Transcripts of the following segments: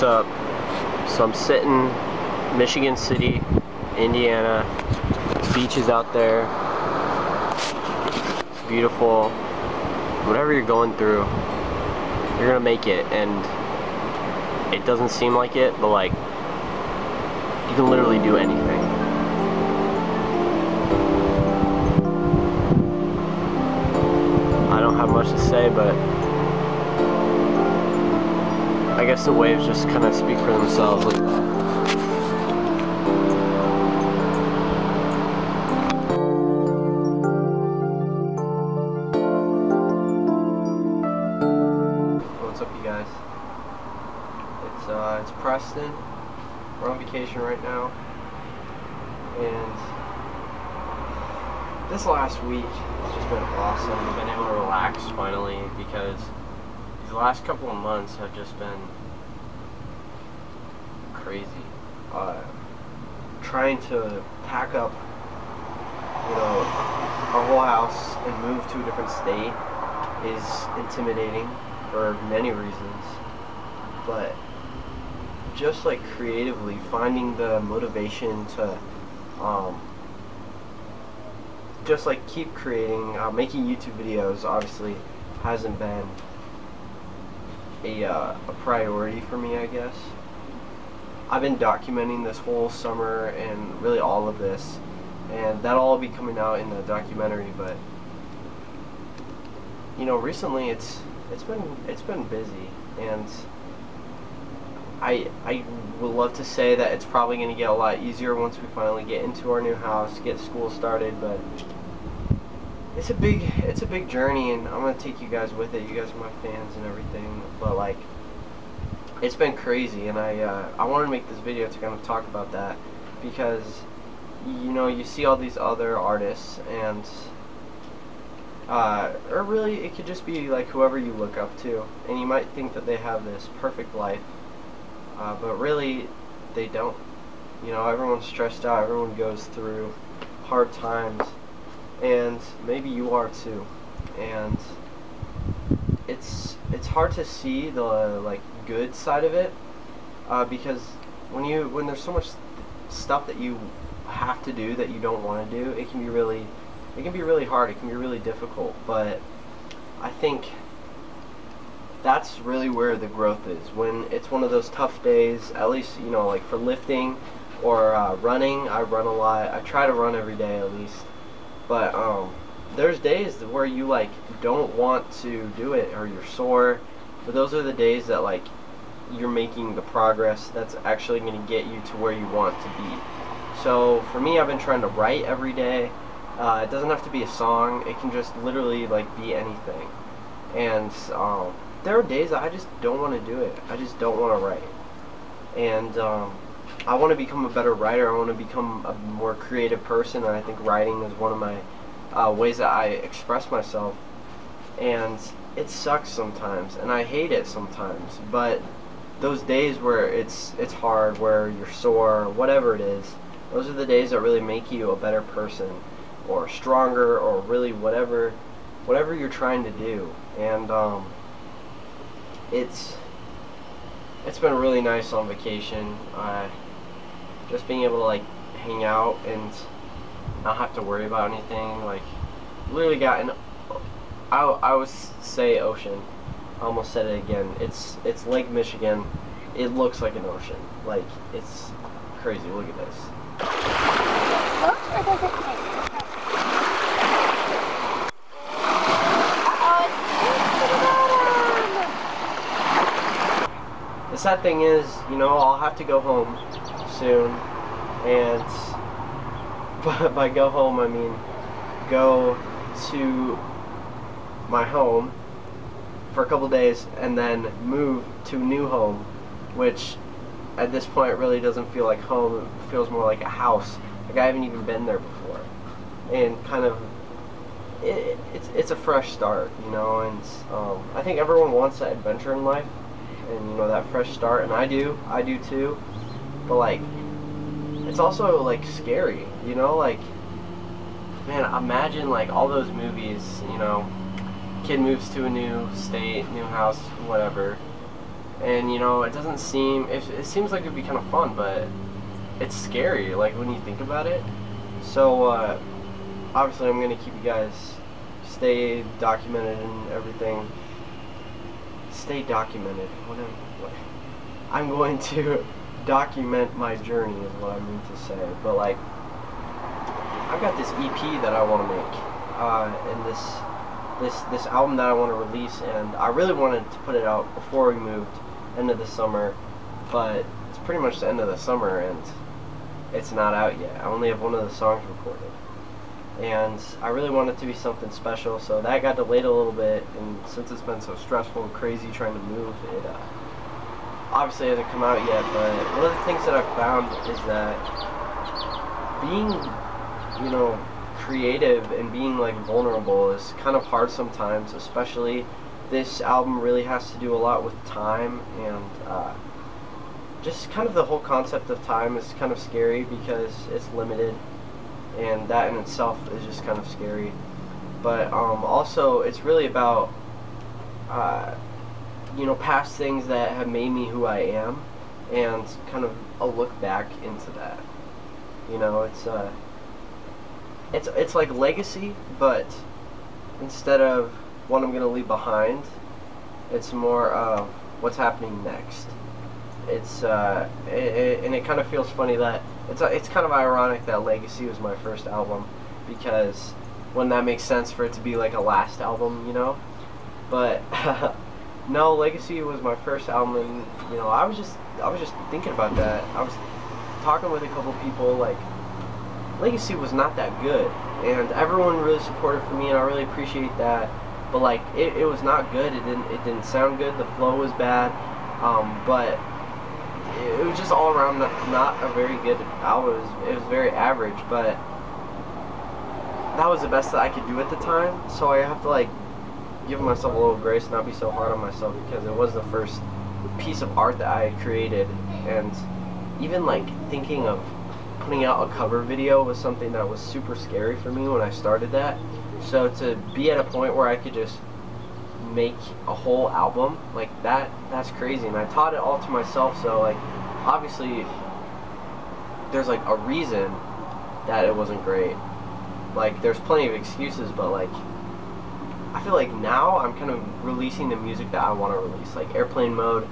What's up? So I'm sitting Michigan City, Indiana. Beaches out there. It's beautiful. Whatever you're going through, you're gonna make it, and it doesn't seem like it, but like you can literally do anything. I don't have much to say, but I guess the waves just kind of speak for themselves. Like, what's up, you guys? It's Preston. We're on vacation right now, and this last week has just been awesome. I've been able to relax finally, because the last couple of months have just been crazy. Trying to pack up, our whole house and move to a different state is intimidating for many reasons, but just like creatively finding the motivation to just like keep creating, making YouTube videos obviously hasn't been a priority for me, I guess. I've been documenting this whole summer and really all of this, and that'll all be coming out in the documentary, but recently it's been busy, and I would love to say that it's probably going to get a lot easier once we finally get into our new house, get school started, but it's a big journey, and I'm going to take you guys with it. You guys are my fans and everything, but like, it's been crazy, and I wanted to make this video to kind of talk about that, because you see all these other artists, and or really it could just be like whoever you look up to, and you might think that they have this perfect life, but really they don't. Everyone's stressed out, everyone goes through hard times, and maybe you are too, and it's hard to see the like good side of it, because when there's so much stuff that you have to do that you don't want to do, it can be really hard, it can be really difficult, but I think that's really where the growth is. When it's one of those tough days, at least like for lifting or running. I run a lot. I try to run every day at least, but there's days where you like don't want to do it, or you're sore, but those are the days that like you're making the progress that's actually going to get you to where you want to be. So for me, I've been trying to write every day. It doesn't have to be a song, it can just literally like be anything, and there are days that I just don't want to do it. I just don't want to write, and I want to become a better writer. I want to become a more creative person, and I think writing is one of my ways that I express myself, and it sucks sometimes, and I hate it sometimes, but those days where it's hard, where you're sore, whatever it is, those are the days that really make you a better person, or stronger, or really whatever you're trying to do. And it's been really nice on vacation, just being able to like hang out and not have to worry about anything. Like, literally got an I always say ocean. I almost said it again. It's Lake Michigan. It looks like an ocean. Like, it's crazy. Look at this. Or does it say? The sad thing is, I'll have to go home soon, and by go home I mean go to my home for a couple days and then move to a new home, which at this point really doesn't feel like home. It feels more like a house. Like I haven't even been there before, and kind of it's a fresh start, and I think everyone wants that adventure in life, and that fresh start, and I do too, but like it's also like scary, like, man, imagine like all those movies, kid moves to a new state, new house, whatever, And you know, it doesn't seem, it seems like it'd be kind of fun, but it's scary, like when you think about it. So obviously I'm gonna keep you guys stay documented and everything. Stay documented. I'm going to document my journey is what I mean to say. But like, I've got this EP that I want to make, and this album that I want to release, and I really wanted to put it out before we moved, end of the summer, but it's pretty much the end of the summer and it's not out yet. I only have one of the songs recorded, and I really want it to be something special, so that got delayed a little bit, and since it's been so stressful and crazy trying to move, it obviously hasn't come out yet. But one of the things that I've found is that being, you know, creative and being like vulnerable is kind of hard sometimes, especially this album really has to do a lot with time, and just kind of the whole concept of time is kind of scary because it's limited, and that in itself is just kind of scary. But also it's really about you know, past things that have made me who I am, and kind of a look back into that. You know, it's like legacy, but instead of what I'm gonna leave behind, it's more of what's happening next. It's and it kind of feels funny that it's kind of ironic that Legacy was my first album, because wouldn't that make sense for it to be like a last album, you know? But no, Legacy was my first album, and you know, I was just thinking about that. I was talking with a couple people, like, Legacy was not that good, and everyone really supported for me, and I really appreciate that. But like, it was not good. It didn't sound good. The flow was bad, but it was just all around not a very good album. It was very average, but that was the best that I could do at the time. So I have to like give myself a little grace, not be so hard on myself, because it was the first piece of art that I had created, and even like thinking of putting out a cover video was something that was super scary for me when I started that. So to be at a point where I could just make a whole album like that's crazy, and I taught it all to myself. So like, obviously there's like a reason that it wasn't great. Like, there's plenty of excuses, but like, I feel like now I'm kind of releasing the music that I want to release. Like Airplane Mode,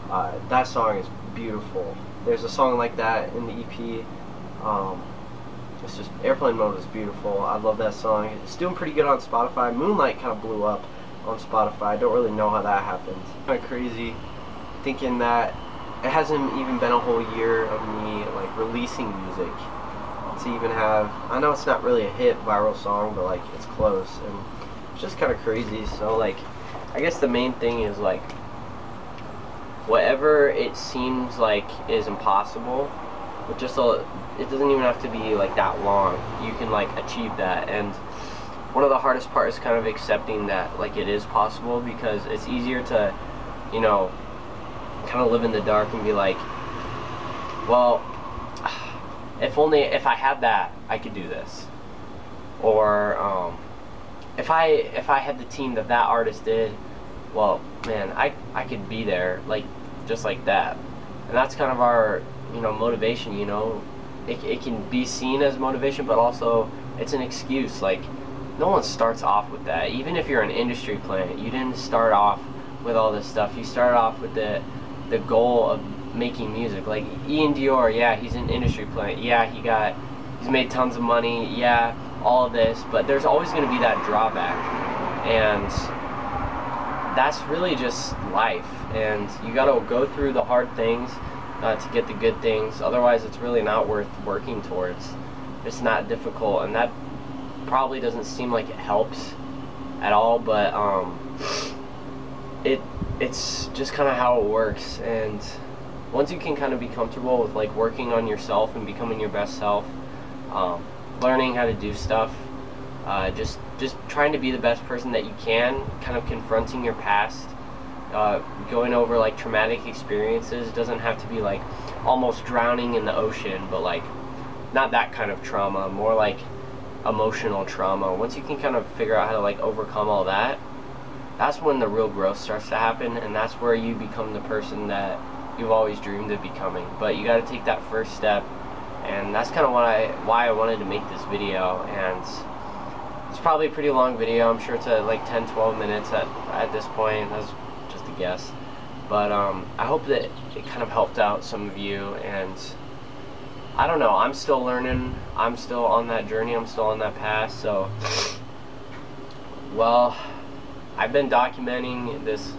that song is beautiful. There's a song like that in the EP. It's just, Airplane Mode is beautiful. I love that song. It's doing pretty good on Spotify. Moonlight kind of blew up on Spotify. I don't really know how that happened. Kind of crazy thinking that it hasn't even been a whole year of me like releasing music to even have, I know it's not really a hit viral song, but like it's close, and it's just kind of crazy. So like, I guess the main thing is like, whatever it seems like is impossible, with just it doesn't even have to be like that long. You can like achieve that. And one of the hardest parts is kind of accepting that like it is possible, because it's easier to, you know, kind of live in the dark and be like, well, if I had that, I could do this. Or if I had the team that artist did, well, man, I could be there, like, just like that. And that's kind of our, you know, motivation, you know. It can be seen as motivation, but also it's an excuse. Like, no one starts off with that. Even if you're an industry plant, you didn't start off with all this stuff. You started off with the goal of making music. Like Ian Dior, yeah, he's an industry plant. Yeah, he's made tons of money. Yeah, all of this, but there's always going to be that drawback, and that's really just life. And you got to go through the hard things to get the good things. Otherwise, it's really not worth working towards. It's not difficult, and that probably doesn't seem like it helps at all, but it's just kind of how it works. And once you can kind of be comfortable with like working on yourself and becoming your best self, learning how to do stuff, just trying to be the best person that you can, kind of confronting your past, going over like traumatic experiences. It doesn't have to be like almost drowning in the ocean, but like not that kind of trauma, more like emotional trauma. Once you can kind of figure out how to like overcome all that, that's when the real growth starts to happen, and that's where you become the person that you've always dreamed of becoming. But you got to take that first step, and that's kind of why I wanted to make this video. And it's probably a pretty long video. I'm sure it's at like 10-12 minutes at this point. That's just a guess. But I hope that it kind of helped out some of you. And I don't know, I'm still learning. I'm still on that journey. I'm still on that path. So, well, I've been documenting these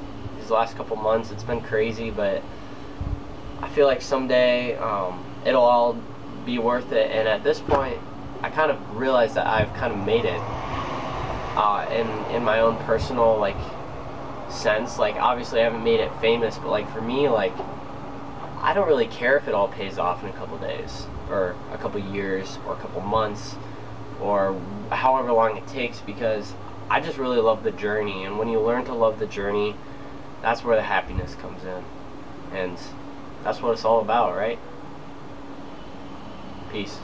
last couple months. It's been crazy, but I feel like someday it'll all be worth it. And at this point, I kind of realized that I've kind of made it in my own personal like sense. Like, obviously I haven't made it famous, but like for me, like, I don't really care if it all pays off in a couple days or a couple years or a couple months or however long it takes, because I just really love the journey. And when you learn to love the journey, that's where the happiness comes in, and that's what it's all about, right? Peace.